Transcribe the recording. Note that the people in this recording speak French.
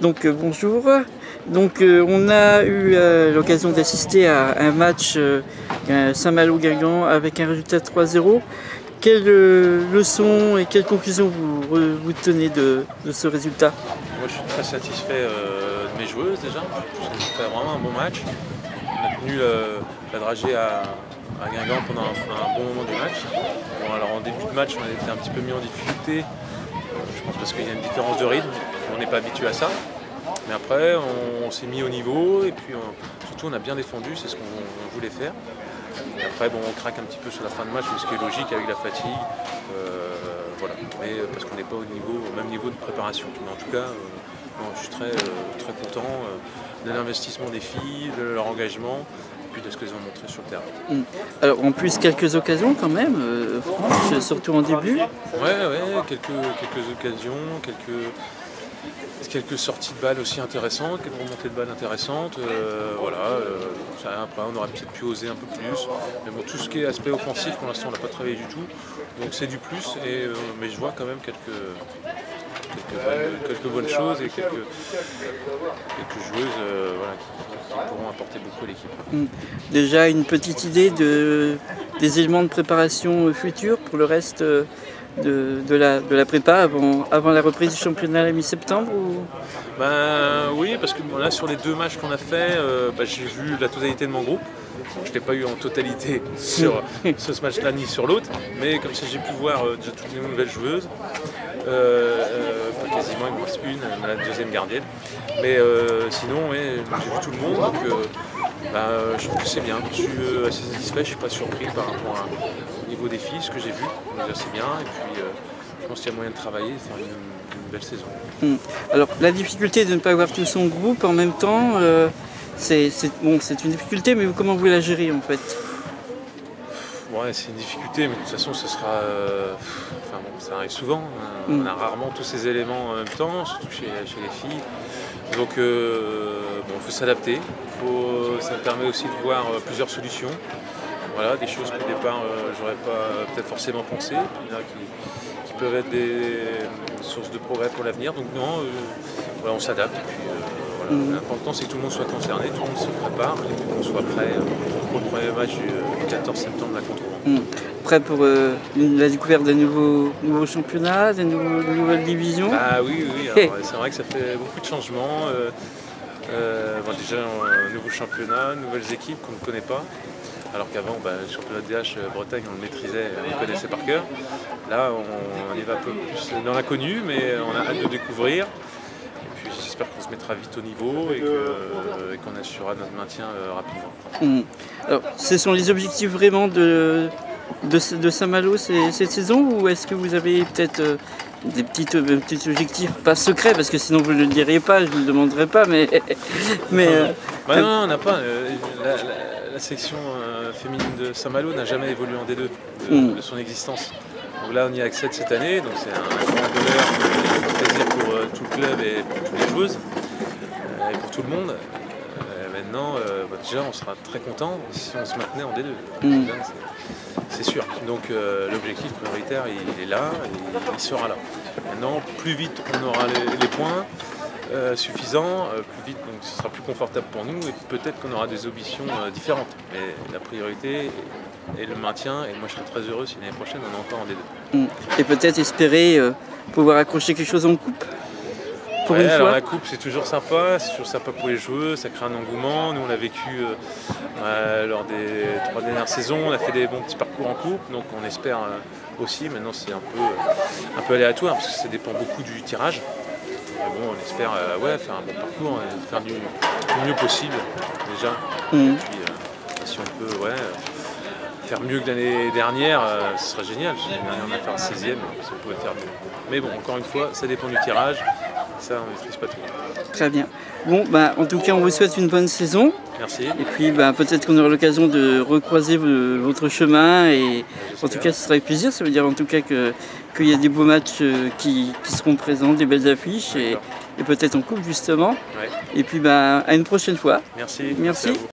Donc bonjour. Donc on a eu l'occasion d'assister à un match Saint-Malo-Guingamp avec un résultat de 3-0. Quelle leçon et quelle conclusion vous tenez de ce résultat? Moi je suis très satisfait de mes joueuses déjà. Ça fait vraiment un bon match. On a tenu la dragée à Guingamp pendant un bon moment du match. Bon, alors en début de match on a été un petit peu mis en difficulté. Je pense parce qu'il y a une différence de rythme. On n'est pas habitué à ça. Mais après on s'est mis au niveau et puis surtout on a bien défendu, c'est ce qu'on voulait faire. Et après bon, on craque un petit peu sur la fin de match, ce qui est logique avec la fatigue. Voilà. Mais parce qu'on n'est pas au même niveau de préparation. Mais en tout cas, je suis très content de l'investissement des filles, de leur engagement, et puis de ce qu'elles ont montré sur le terrain. Alors en plus quelques occasions quand même, franches, surtout en début. Ouais, quelques occasions, quelques sorties de balles aussi intéressantes, quelques remontées de balles intéressantes. Après on aurait peut-être pu oser un peu plus. Mais bon, tout ce qui est aspect offensif pour l'instant on n'a pas travaillé du tout. Donc c'est du plus, mais je vois quand même quelques bonnes choses et quelques joueuses qui pourront apporter beaucoup à l'équipe. Déjà une petite idée des éléments de préparation futurs pour le reste de la prépa avant la reprise du championnat à la mi-septembre Oui, parce que là sur les deux matchs qu'on a fait, j'ai vu la totalité de mon groupe. Je ne l'ai pas eu en totalité sur ce match-là ni sur l'autre, mais comme ça j'ai pu voir déjà toutes les nouvelles joueuses. Quasiment il me reste une, la deuxième gardienne. Mais sinon j'ai vu tout le monde, donc je trouve que c'est bien. Je suis assez satisfait, je ne suis pas surpris par rapport au niveau des filles, ce que j'ai vu. Donc c'est bien, et puis je pense qu'il y a moyen de travailler et de faire une belle saison. Alors la difficulté de ne pas avoir tout son groupe en même temps, c'est une difficulté, mais comment vous la gérez en fait? Ouais, c'est une difficulté, mais de toute façon, ça sera. Ça arrive souvent. On a rarement tous ces éléments en même temps, surtout chez les filles. Donc, il faut s'adapter. Ça me permet aussi de voir plusieurs solutions. Voilà, des choses qu'au départ, j'aurais pas peut-être forcément pensé, qui peuvent être des sources de progrès pour l'avenir. Donc, non, on s'adapte. L'important c'est que tout le monde soit concerné, tout le monde se prépare et qu'on soit prêt pour le premier match du 14 septembre là contre Rouen. Prêt pour la découverte d'un nouveau championnat, d'une nouvelle division? Oui, c'est vrai que ça fait beaucoup de changements. Déjà un nouveau championnat, nouvelles équipes qu'on ne connaît pas. Alors qu'avant, le championnat de DH Bretagne, on le maîtrisait, on le connaissait par cœur. Là, on y va un peu plus dans l'inconnu, mais on a hâte de découvrir. J'espère qu'on se mettra vite au niveau et qu'on assurera notre maintien rapidement. Alors, ce sont les objectifs vraiment de Saint-Malo cette saison, ou est-ce que vous avez peut-être des petits objectifs, pas secrets, parce que sinon vous ne le diriez pas, je ne le demanderai pas, mais... Non, on n'a pas. La section féminine de Saint-Malo n'a jamais évolué en D2 de son existence. Donc là, on y accède cette année, donc c'est un grand bonheur, un plaisir pour tout le club et pour toutes les joueuses et pour tout le monde. Maintenant, déjà, on sera très content si on se maintenait en D2. C'est sûr. Donc l'objectif prioritaire, il est là et il sera là. Maintenant, plus vite on aura les points suffisants, plus vite donc ce sera plus confortable pour nous et peut-être qu'on aura des ambitions différentes. Mais la priorité et le maintien, et moi je serais très heureux si l'année prochaine on est encore en D2. Et peut-être espérer pouvoir accrocher quelque chose en coupe pour une alors fois. la coupe c'est toujours sympa pour les joueurs, ça crée un engouement. Nous on l'a vécu lors des 3 dernières saisons, on a fait des bons petits parcours en coupe, donc on espère aussi. Maintenant c'est un peu aléatoire parce que ça dépend beaucoup du tirage. Mais bon, on espère faire un bon parcours et faire du mieux possible déjà. Et puis si on peut faire mieux que l'année dernière, ce serait génial. L'année dernière, on a fait un 16e, si on pouvait faire mieux. Mais bon, encore une fois, ça dépend du tirage. Ça, on ne maîtrise pas tout. Très bien. Bon, en tout cas, on vous souhaite une bonne saison. Merci. Et puis, peut-être qu'on aura l'occasion de recroiser votre chemin. Et en tout cas, ce sera avec plaisir. Ça veut dire en tout cas qu'il y a des beaux matchs qui seront présents, des belles affiches et peut-être en coupe justement. Ouais. Et puis, à une prochaine fois. Merci. Merci. À vous.